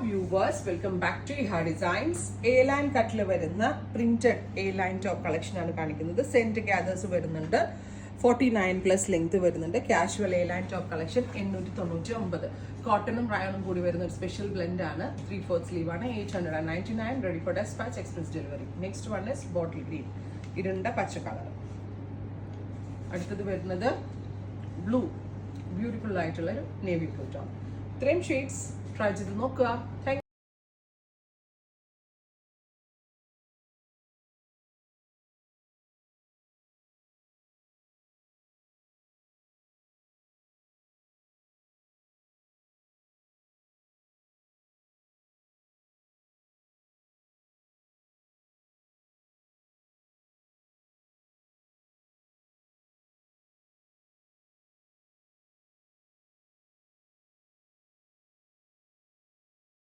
Viewers, welcome back to Eha designs. A-line കട്ടിൽ വരുന്ന printed A-line top collection ആണ് കാണിക്കുന്നത്. സെന്റ് ഗ്യാദേഴ്സ് വരുന്നുണ്ട്, 49+ ലെങ്ത് വരുന്നുണ്ട്. Casual A-line top collection 899. കോട്ടണും റയോണും കൂടി വരുന്ന ഒരു സ്പെഷ്യൽ ബ്ലെൻഡ് ആണ്. 3/4 സ്ലീവ് ആണ്. 899. Ready for dispatch, express delivery. Next one is bottle green, ഇരുണ്ട പച്ച കളർ. അടുത്തത് വരുന്നത് ബ്ലൂ, ബ്യൂട്ടിഫുൾ ആയിട്ടുള്ള ഒരു നേവി ബ്ലൂ ടോൺ. ഇത്രയും ഷെയ്ഡ്സ് ട്രൈ ചെയ്ത് നോക്കുക.